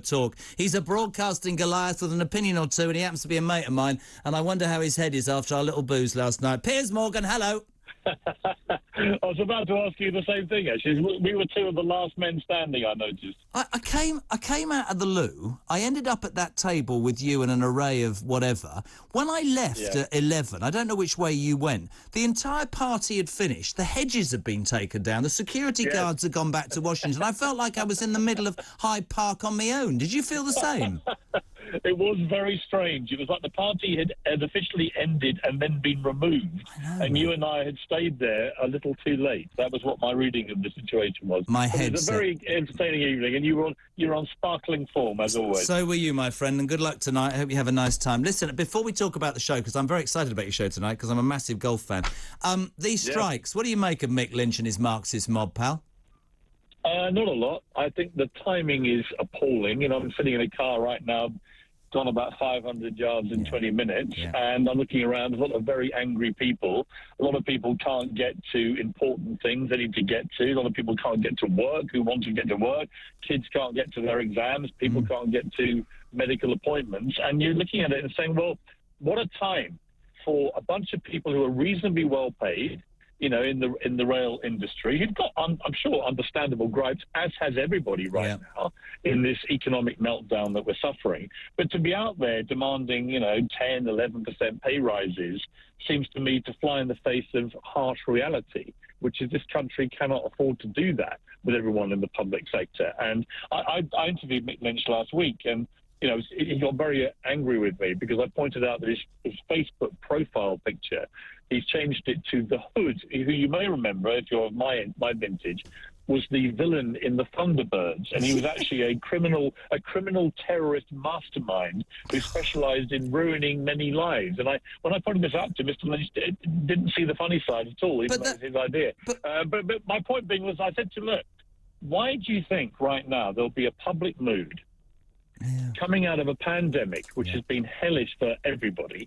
talk. He's a broadcasting Goliath with an opinion or two, and he happens to be a mate of mine, and I wonder how his head is after our little booze last night. Piers Morgan, hello. I was about to ask you the same thing, actually. We were two of the last men standing, I noticed. I came out of the loo. I ended up at that table with you and an array of whatever. When I left at 11, I don't know which way you went, the entire party had finished. The hedges had been taken down. The security guards had gone back to Washington. I felt like I was in the middle of Hyde Park on my own. Did you feel the same? It was very strange. It was like the party had officially ended and then been removed, and you and I had stayed there a little too late. That was what my reading of the situation was. It was a very entertaining evening, and you were on sparkling form, as always. So were you, my friend, and good luck tonight. I hope you have a nice time. Listen, before we talk about the show, because I'm very excited about your show tonight, because I'm a massive golf fan, these strikes, what do you make of Mick Lynch and his Marxist mob, pal? Not a lot. I think the timing is appalling. You know, I'm sitting in a car right now, gone about 500 yards in 20 minutes, and I'm looking around, a lot of very angry people. A lot of people can't get to important things they need to get to. A lot of people can't get to work who want to get to work. Kids can't get to their exams. People can't get to medical appointments. And you're looking at it and saying, well, what a time for a bunch of people who are reasonably well paid, you know, in the rail industry, who've got, I'm sure, understandable gripes, as has everybody right now, in this economic meltdown that we're suffering. But to be out there demanding, you know, 10, 11% pay rises seems to me to fly in the face of harsh reality, which is this country cannot afford to do that with everyone in the public sector. And I interviewed Mick Lynch last week, and you know, he got very angry with me because I pointed out that his Facebook profile picture, he's changed it to the Hood, who you may remember, if you're my vintage, was the villain in the Thunderbirds, and he was actually a criminal terrorist mastermind who specialised in ruining many lives. And when I pointed this out to Mr. Lynch, didn't see the funny side at all, even though it was his idea. But my point being was, I said to him, look, why do you think right now there'll be a public mood coming out of a pandemic, which has been hellish for everybody,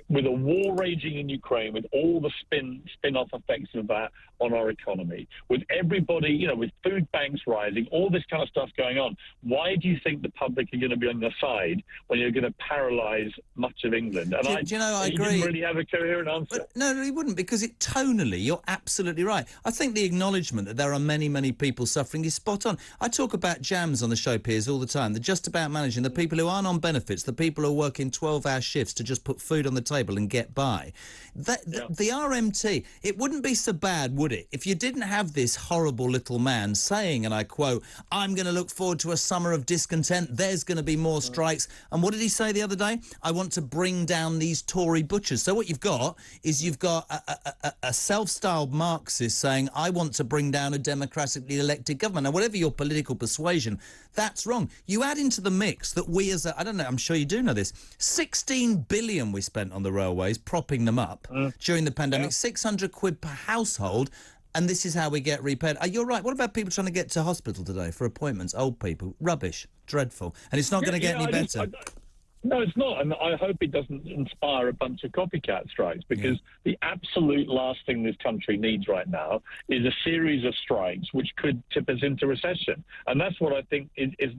with a war raging in Ukraine, with all the spin-off effects of that on our economy, with everybody, you know, with food banks rising, all this kind of stuff going on? Why do you think the public are going to be on your side when you're going to paralyse much of England? And do you know, I agree. He didn't really have a coherent answer. But, no, he wouldn't, because tonally, you're absolutely right. I think the acknowledgement that there are many, many people suffering is spot on. I talk about jams on the show, Piers, all the time. They're just about managing the people who aren't on benefits, the people who are working 12-hour shifts to just put food on the table and get by. The RMT, it wouldn't be so bad, would it, if you didn't have this horrible little man saying, and I quote, I'm going to look forward to a summer of discontent, there's going to be more strikes. And what did he say the other day? I want to bring down these Tory butchers. So what you've got is you've got a self-styled Marxist saying, I want to bring down a democratically elected government. Now, whatever your political persuasion, that's wrong. You add into the mix that we as I don't know, I'm sure you do know this, 16 billion we spent on the railways, propping them up during the pandemic, 600 quid per household, and this is how we get repaid. You're right. What about people trying to get to hospital today for appointments? Old people. Rubbish. Dreadful. And it's not going to get any better. No, it's not, and I hope it doesn't inspire a bunch of copycat strikes, because the absolute last thing this country needs right now is a series of strikes which could tip us into recession, and that's what I think is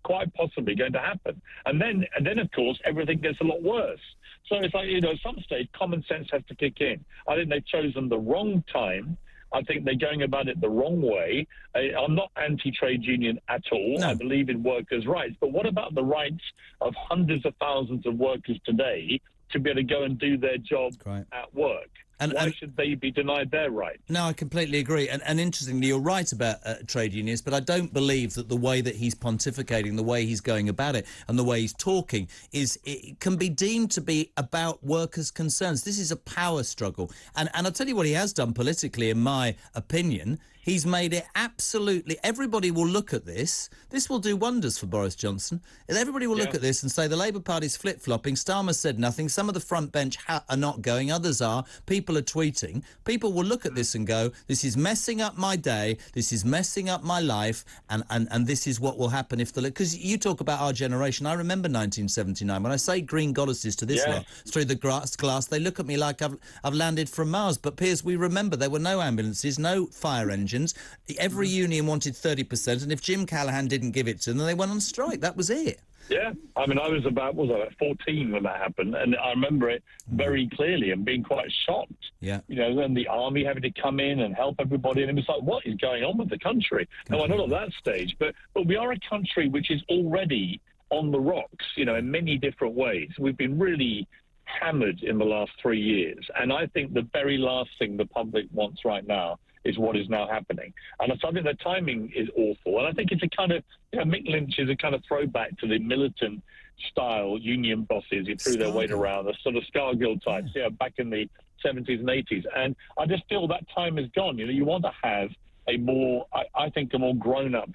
quite possibly going to happen. And then of course everything gets a lot worse. So it's like, you know, at some stage common sense has to kick in. I think they've chosen the wrong time. I think they're going about it the wrong way. I'm not anti-trade union at all. No. I believe in workers' rights. But what about the rights of hundreds of thousands of workers today to be able to go and do their job at work? Why should they be denied their rights? No, I completely agree. And interestingly, you're right about trade unions, but I don't believe that the way that he's pontificating, the way he's going about it, and the way he's talking it can be deemed to be about workers' concerns. This is a power struggle. And I'll tell you what he has done politically, in my opinion. He's made it absolutely... Everybody will look at this. This will do wonders for Boris Johnson. Everybody will look at this and say the Labour Party's flip-flopping. Starmer said nothing. Some of the front bench are not going. Others are. People people are tweeting, people will look at this and go, this is messing up my day, this is messing up my life, and this is what will happen if the... Because you talk about our generation. I remember 1979. When I say green goddesses to this lot through the glass, they look at me like I've landed from Mars. But, Piers, we remember there were no ambulances, no fire engines. Every union wanted 30%, and if Jim Callaghan didn't give it to them, they went on strike. That was it. Yeah, I mean, I was about 14 when that happened, and I remember it very clearly and being quite shocked. Yeah. You know, then the army having to come in and help everybody, and it was like, what is going on with the country? No, we're not at that stage, but we are a country which is already on the rocks, you know, in many different ways. We've been really hammered in the last 3 years, and I think the very last thing the public wants right now is what is now happening. And so I think the timing is awful. And I think it's a kind of, you know, Mick Lynch is a kind of throwback to the militant style union bosses who threw their weight around, the sort of Scargill types, back in the 70s and 80s. And I just feel that time is gone. You know, you want to have a more, I think, a more grown-up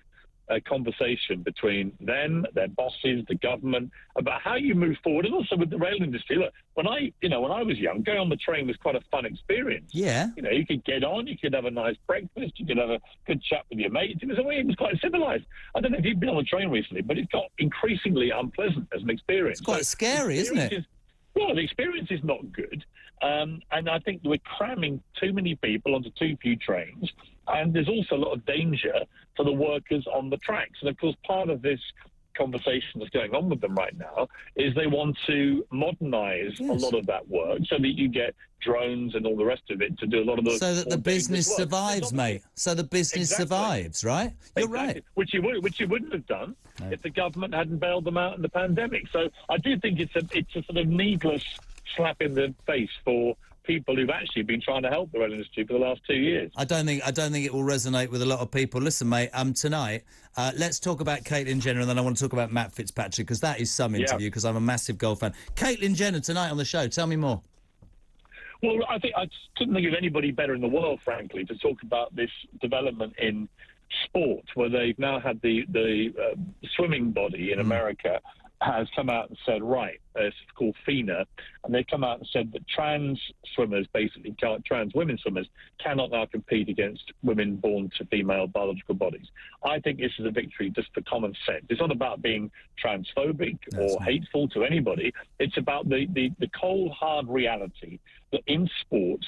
conversation between them, their bosses, the government, about how you move forward, and also with the rail industry. Look, when I was young, going on the train was quite a fun experience. Yeah. You know, you could get on, you could have a nice breakfast, you could have a good chat with your mates. It was quite civilized. I don't know if you've been on the train recently, but it's got increasingly unpleasant as an experience. It's quite scary, isn't it? Well, the experience is not good. And I think we're cramming too many people onto too few trains. And there's also a lot of danger for the workers on the tracks. And, of course, part of this conversation that's going on with them right now is they want to modernise a lot of that work so that you get drones and all the rest of it to do a lot of the... So that the business survives, mate. So the business survives, right? You're right. Which you wouldn't have done if the government hadn't bailed them out in the pandemic. So I do think it's a sort of needless slap in the face for people who've actually been trying to help the rail industry for the last 2 years. I don't think it will resonate with a lot of people. Listen, mate, tonight, let's talk about Caitlyn Jenner, and then I want to talk about Matt Fitzpatrick, because that is some interview, because I'm a massive golf fan. Caitlyn Jenner tonight on the show. Tell me more. Well, I couldn't think of anybody better in the world, frankly, to talk about this development in sport, where they've now had the swimming body in America has come out and said, right, it's called FINA, and they've come out and said that trans swimmers, basically trans women swimmers, cannot now compete against women born to female biological bodies. I think this is a victory just for common sense. It's not about being transphobic or hateful to anybody. It's about the cold, hard reality that in sport,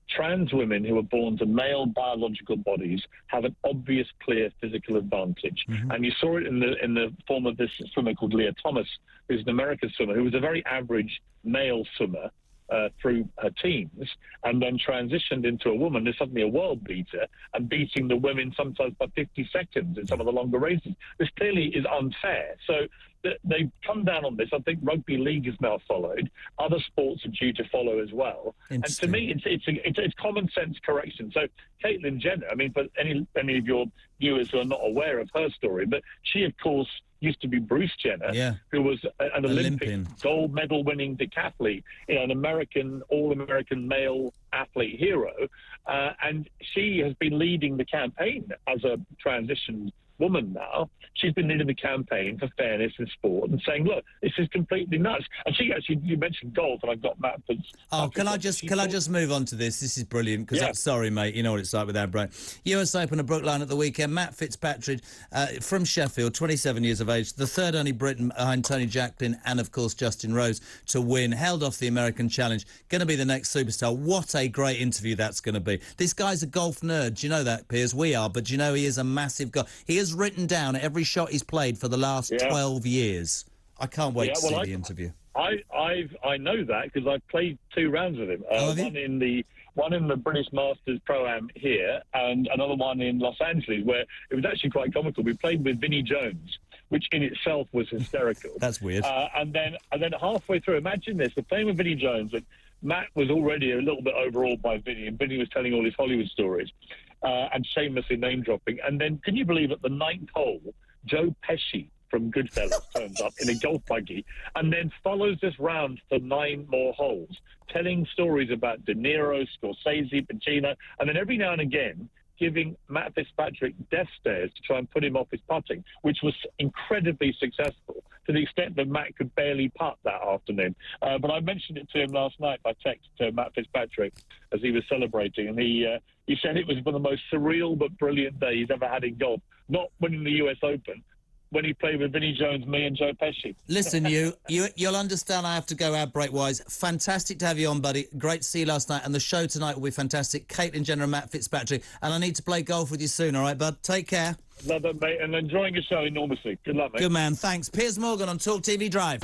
trans women who are born to male biological bodies have an obvious, clear physical advantage. And you saw it in the form of this swimmer called Leah Thomas, who's an American swimmer, who was a very average male swimmer through her teens, and then transitioned into a woman who's suddenly a world beater and beating the women sometimes by 50 seconds in some of the longer races. This clearly is unfair. So they've come down on this. I think rugby league has now followed. Other sports are due to follow as well. And to me, it's common sense correction. So Caitlyn Jenner, I mean, for any of your viewers who are not aware of her story, but she, of course, used to be Bruce Jenner, who was an Olympic gold medal winning decathlete, an all-American male athlete hero. And she has been leading the campaign as a transitioned woman now. She's been leading the campaign for fairness in sport and saying, look, this is completely nuts. And she actually, you mentioned golf, and I've got Matt. Can I just move on to this? This is brilliant, because I'm sorry, mate, you know what it's like with our brain. US Open at Brookline at the weekend. Matt Fitzpatrick from Sheffield, 27 years of age, the third only Briton behind Tony Jacklin and, of course, Justin Rose to win. Held off the American Challenge. Going to be the next superstar. What a great interview that's going to be. This guy's a golf nerd. Do you know that, Piers? We are, but do you know he is a massive guy. He has written down every shot he's played for the last 12 years. I can't wait to see the interview. I know that because I've played 2 rounds with him. One in the British Masters Pro-Am here, and another one in Los Angeles, where it was actually quite comical. We played with Vinnie Jones, which in itself was hysterical. That's weird. And then halfway through, imagine this: we're playing with Vinnie Jones, and Matt was already a little bit overawed by Vinnie, and Vinnie was telling all his Hollywood stories. And shamelessly name-dropping. And then, can you believe, at the 9th hole, Joe Pesci from Goodfellas turns up in a golf buggy and then follows us round for 9 more holes, telling stories about De Niro, Scorsese, Pacino, and then every now and again, giving Matt Fitzpatrick death stares to try and put him off his putting, which was incredibly successful to the extent that Matt could barely putt that afternoon. But I mentioned it to him last night by text to Matt Fitzpatrick as he was celebrating, and he said it was one of the most surreal but brilliant days he's ever had in golf. Not winning the US Open, when he played with Vinnie Jones, me and Joe Pesci. Listen, you'll understand I have to go out break-wise. Fantastic to have you on, buddy. Great to see you last night. And the show tonight will be fantastic. Caitlin Jenner and Matt Fitzpatrick. And I need to play golf with you soon, all right, bud? Take care. Love it, mate. And enjoying your show enormously. Good luck, mate. Good man. Thanks. Piers Morgan on talkTV Drive.